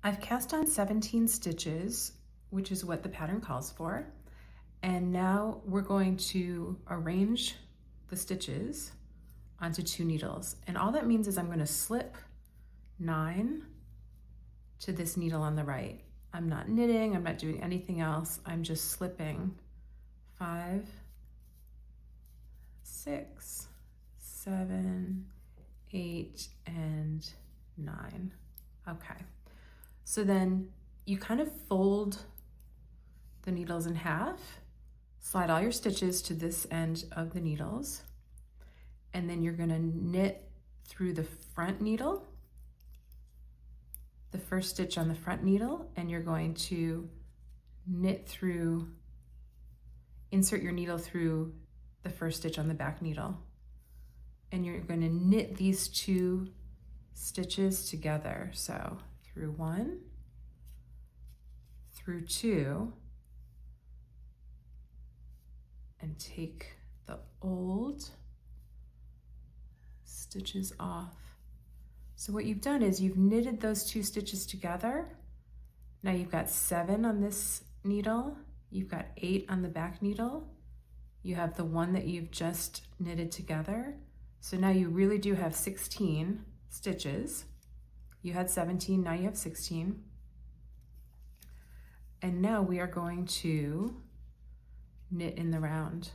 I've cast on 17 stitches, which is what the pattern calls for. And now we're going to arrange the stitches onto 2 needles. And all that means is I'm going to slip 9 to this needle on the right. I'm not knitting, I'm not doing anything else. I'm just slipping 5, 6, 7, 8, and 9. Okay. So then you kind of fold the needles in half, slide all your stitches to this end of the needles, and then you're going to knit through the front needle, the first stitch on the front needle, and you're going to knit through, insert your needle through the first stitch on the back needle. And you're going to knit these 2 stitches together. So through 1, through 2, and take the old stitches off. So what you've done is you've knitted those 2 stitches together. Now you've got 7 on this needle, you've got 8 on the back needle, you have the 1 that you've just knitted together. So now you really do have 16 stitches. You had 17, now you have 16. And now we are going to knit in the round.